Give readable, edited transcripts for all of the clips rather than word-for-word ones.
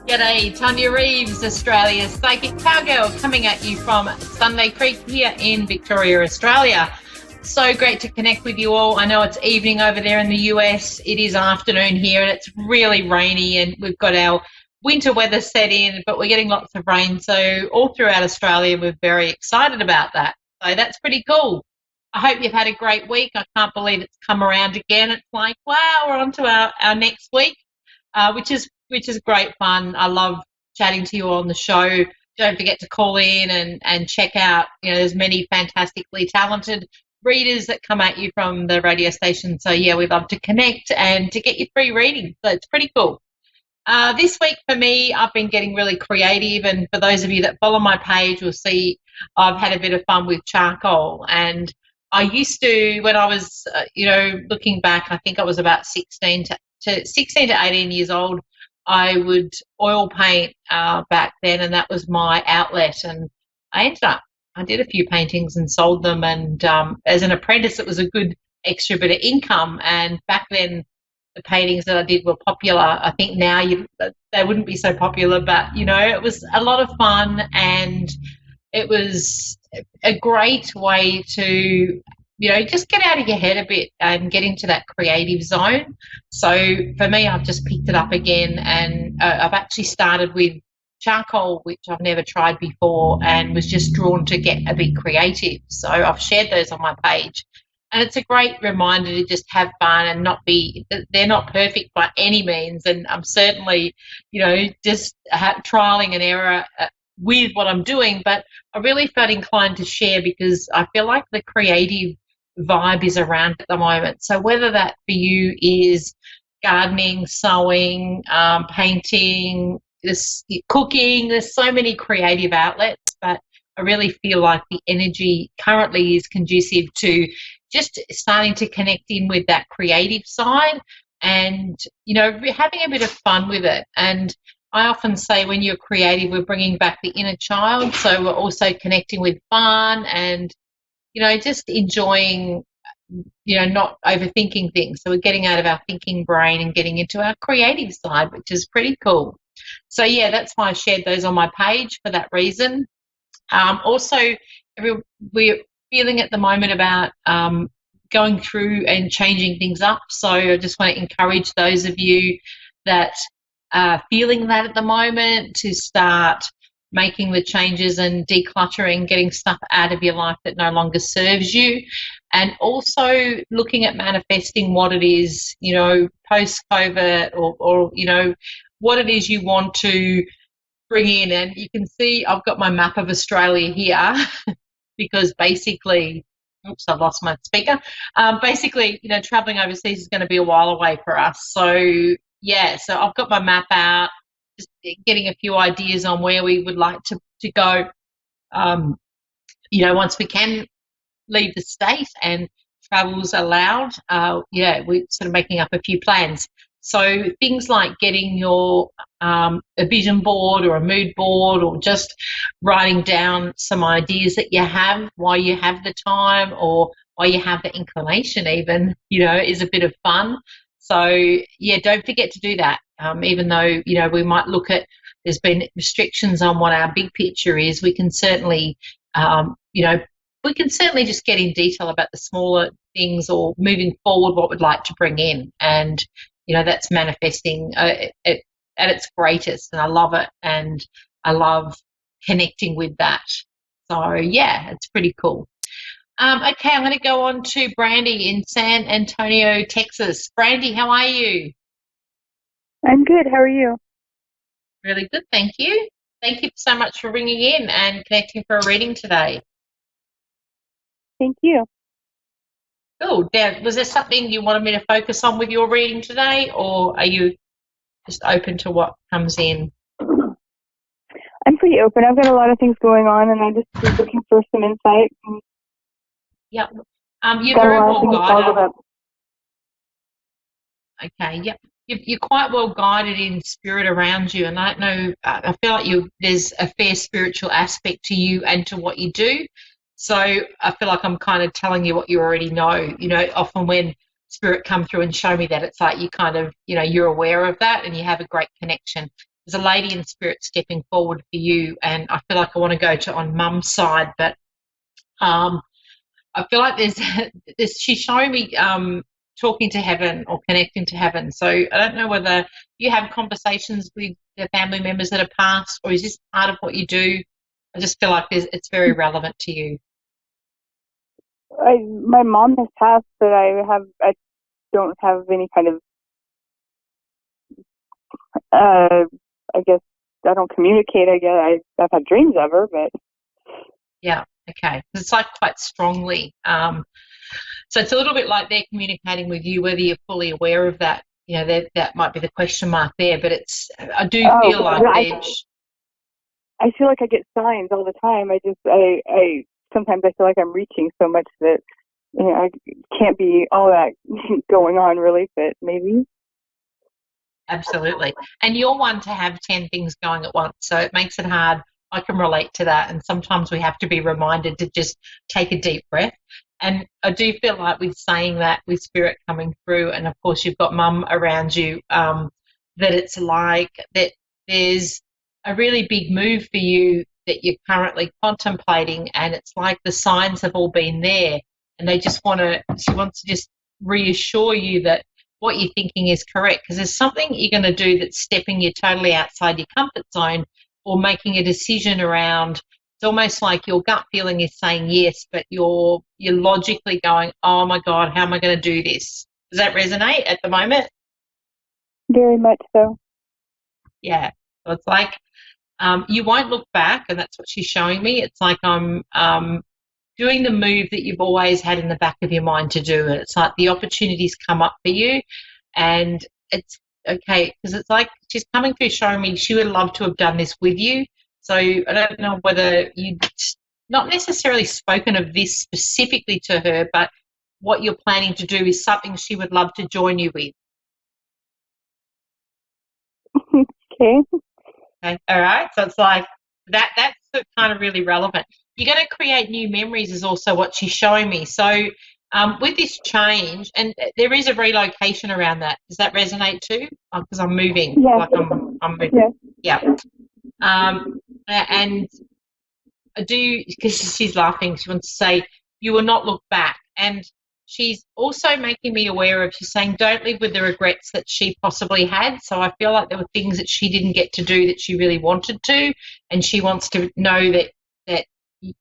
G'day, Tonia Reeves, Australia's psychic cowgirl, coming at you from Sunday Creek here in Victoria, Australia. So great to connect with you all. I know it's evening over there in the US. It is afternoon here and it's really rainy and we've got our winter weather set in, but we're getting lots of rain. So all throughout Australia, we're very excited about that. So that's pretty cool. I hope you've had a great week. I can't believe it's come around again. It's like, wow, we're on to our next week, which is great fun. I love chatting to you on the show. Don't forget to call in and check out, there's many fantastically talented readers that come at you from the radio station. So, yeah, we'd love to connect and to get you free reading. So it's pretty cool. This week for me, I've been getting really creative. And for those of you that follow my page will see I've had a bit of fun with charcoal. And I used to, when I was, looking back, I think I was about 16 to 18 years old, I would oil paint back then, and that was my outlet. And I did a few paintings and sold them. And as an apprentice, it was a good extra bit of income. And back then, the paintings that I did were popular. I think now they wouldn't be so popular, but, it was a lot of fun, and it was a great way to just get out of your head a bit and get into that creative zone. So for me, I've just picked it up again, and I've actually started with charcoal, which I've never tried before, and was just drawn to get a bit creative. So I've shared those on my page. And it's a great reminder to just have fun and they're not perfect by any means. And I'm certainly, just trialing and error with what I'm doing. But I really felt inclined to share because I feel like the creative vibe is around at the moment. So whether that for you is gardening, sewing, painting, cooking, there's so many creative outlets, but I really feel like the energy currently is conducive to just starting to connect in with that creative side and, having a bit of fun with it. And I often say when you're creative, we're bringing back the inner child. So we're also connecting with fun and, just enjoying, not overthinking things. So we're getting out of our thinking brain and getting into our creative side, which is pretty cool. So, yeah, that's why I shared those on my page for that reason. Also, we're feeling at the moment about going through and changing things up. So I just want to encourage those of you that are feeling that at the moment to start making the changes and decluttering, getting stuff out of your life that no longer serves you, and also looking at manifesting what it is, post-COVID or what it is you want to bring in. And you can see I've got my map of Australia here because basically, oops, I've lost my speaker. Basically, traveling overseas is going to be a while away for us. So, yeah, so I've got my map out, just getting a few ideas on where we would like to go, once we can leave the state and travel's allowed. We're sort of making up a few plans. So things like getting your a vision board or a mood board, or just writing down some ideas that you have while you have the time or while you have the inclination even, is a bit of fun. So, yeah, don't forget to do that. Even though, we might look at, there's been restrictions on what our big picture is, we can certainly, just get in detail about the smaller things or moving forward what we'd like to bring in. And, that's manifesting at its greatest, and I love it, and I love connecting with that. So, yeah, it's pretty cool. Okay, I'm going to go on to Brandy in San Antonio, Texas. Brandy, how are you? I'm good. How are you? Really good, thank you. Thank you so much for ringing in and connecting for a reading today. Thank you. Cool. Now, was there something you wanted me to focus on with your reading today, or are you just open to what comes in? I'm pretty open. I've got a lot of things going on, and I just was looking for some insight. Yep. You're very well guided. Okay, yep. You're quite well guided in spirit around you, and I don't know, I feel like there's a fair spiritual aspect to you and to what you do. So I feel like I'm kind of telling you what you already know. Often when spirit come through and show me that, it's like you kind of, you're aware of that and you have a great connection. there's a lady in spirit stepping forward for you, and I feel like I want to go to on Mum's side, but I feel like there's she's showing me talking to heaven or connecting to heaven. So I don't know whether you have conversations with the family members that are passed, or is this part of what you do? I just feel like it's very relevant to you. My mom has passed, but I don't have any kind of I guess I don't communicate. I guess I've had dreams of her, but Yeah, okay. It's like quite strongly. So it's a little bit like they're communicating with you, whether you're fully aware of that. You know, that might be the question mark there, but I do feel like I feel like I get signs all the time. I sometimes I feel like I'm reaching so much that I can't be all that going on really, but maybe. Absolutely. And you're one to have 10 things going at once, so it makes it hard. I can relate to that, and sometimes we have to be reminded to just take a deep breath. And I do feel like with saying that, with spirit coming through, and of course you've got Mum around you, that it's like that there's a really big move for you that you're currently contemplating, and it's like the signs have all been there, and she wants to just reassure you that what you're thinking is correct, because there's something you're going to do that's stepping you totally outside your comfort zone, or making a decision around. It's almost like your gut feeling is saying yes, but you're logically going, oh my God, how am I going to do this? Does that resonate at the moment? Very much so. Yeah. So it's like you won't look back, and that's what she's showing me. It's like I'm doing the move that you've always had in the back of your mind to do. And it's like the opportunities come up for you, and it's okay, because it's like she's coming through showing me she would love to have done this with you. So I don't know whether you not necessarily spoken of this specifically to her, but what you're planning to do is something she would love to join you with. Okay. Okay. All right. So it's like that's kind of really relevant. You're going to create new memories is also what she's showing me. So with this change, and there is a relocation around that. Does that resonate too? Because I'm moving. Yeah. Like I'm moving. Yeah. And I do, because she's laughing. She wants to say you will not look back. And she's also making me aware of, she's saying don't live with the regrets that she possibly had. So I feel like there were things that she didn't get to do that she really wanted to, and she wants to know that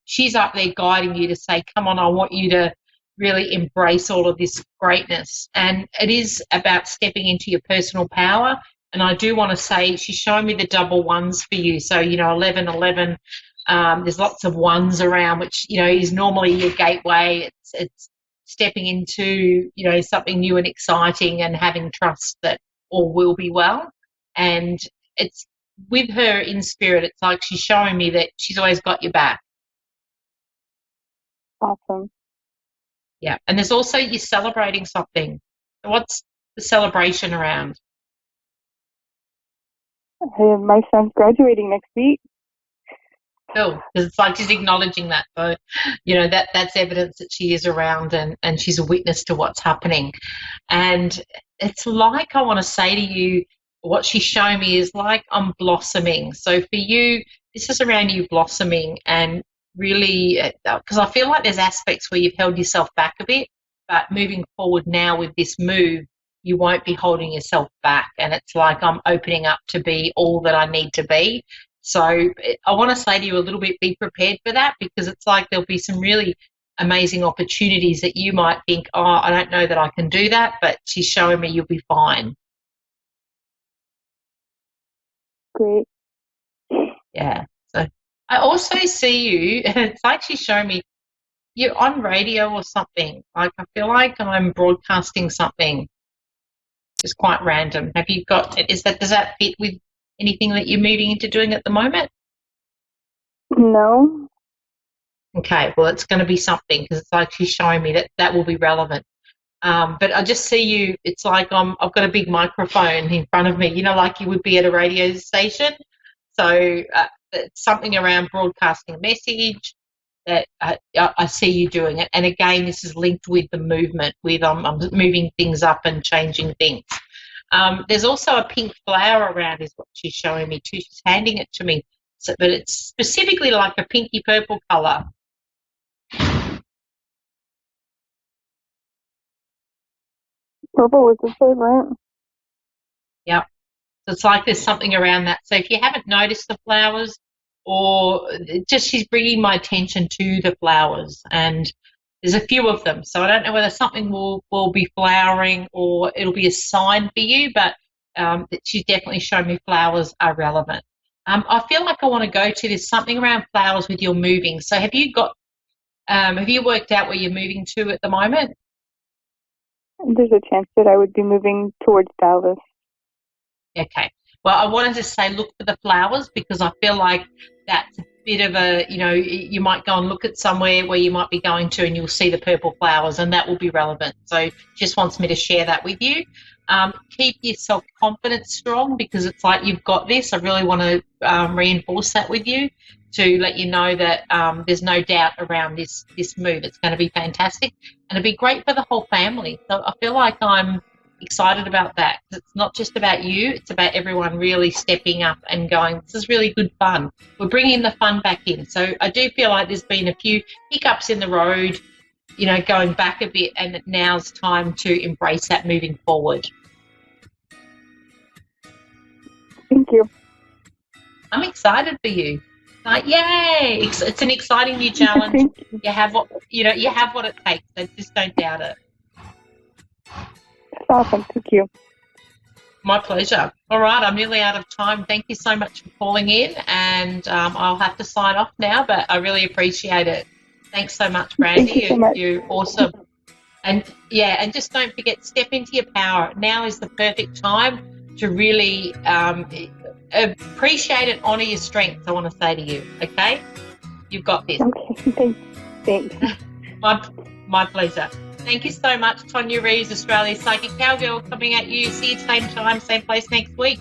she's up there guiding you to say, come on, I want you to really embrace all of this greatness. And it is about stepping into your personal power. And I do want to say she's showing me the double ones for you. So, 11, 11, there's lots of ones around, which, is normally your gateway. It's stepping into, something new and exciting, and having trust that all will be well. And it's with her in spirit, it's like she's showing me that she's always got your back. Awesome. Yeah. And there's also, you're celebrating something. What's the celebration around? My son's graduating next week. Cool. Because it's like she's acknowledging that. So, that's evidence that she is around, and she's a witness to what's happening. And it's like, I want to say to you, what she's showing me is like I'm blossoming. So for you, this is around you blossoming, and really, because I feel like there's aspects where you've held yourself back a bit, but moving forward now with this move, you won't be holding yourself back. And it's like I'm opening up to be all that I need to be. So I want to say to you a little bit, be prepared for that, because it's like there'll be some really amazing opportunities that you might think, oh, I don't know that I can do that, but she's showing me you'll be fine. Great. Yeah. So I also see you, and it's like she's showing me you're on radio or something. Like I feel like I'm broadcasting something. Just quite random. Have you got, does that fit with anything that you're moving into doing at the moment? No. Okay, well, it's going to be something, because it's like she's showing me that will be relevant. But I just see you, it's like I've got a big microphone in front of me, like you would be at a radio station. So it's something around broadcasting a message that I see you doing it. And again, this is linked with the movement, with I'm moving things up and changing things. There's also a pink flower around is what she's showing me too. She's handing it to me. So, but it's specifically like a pinky purple colour. Purple was the favorite. Yeah. So it's like there's something around that. So if you haven't noticed the flowers, or just she's bringing my attention to the flowers, and there's a few of them. So I don't know whether something will be flowering or it'll be a sign for you, but she's definitely shown me flowers are relevant. I feel like I want to go to there's something around flowers with your moving. So have you worked out where you're moving to at the moment? There's a chance that I would be moving towards Dallas. Okay. Well, I wanted to say look for the flowers because I feel like that's a bit of a, you might go and look at somewhere where you might be going to and you'll see the purple flowers and that will be relevant. So just wants me to share that with you. Keep your self-confidence strong because it's like you've got this. I really want to reinforce that with you to let you know that there's no doubt around this move. It's going to be fantastic and it'll be great for the whole family. So I feel like I'm excited about that. It's not just about you, it's about everyone really stepping up and going, this is really good fun. We're bringing the fun back in. So I do feel like there's been a few hiccups in the road, going back a bit, and now's time to embrace that moving forward. Thank you. I'm excited for you. Like, yay! It's an exciting new challenge. You have what it takes. So just don't doubt it. Awesome. Thank you. My pleasure. All right, I'm nearly out of time. Thank you so much for calling in, and I'll have to sign off now, but I really appreciate it. Thanks so much, Brandy. Thank you so much. You're awesome. And just don't forget, step into your power. Now is the perfect time to really appreciate and honour your strengths, I want to say to you, okay? You've got this. Okay, thanks. My pleasure. Thank you so much, Tonia Reeves, Australia's Psychic Cowgirl, coming at you. See you same time, same place next week.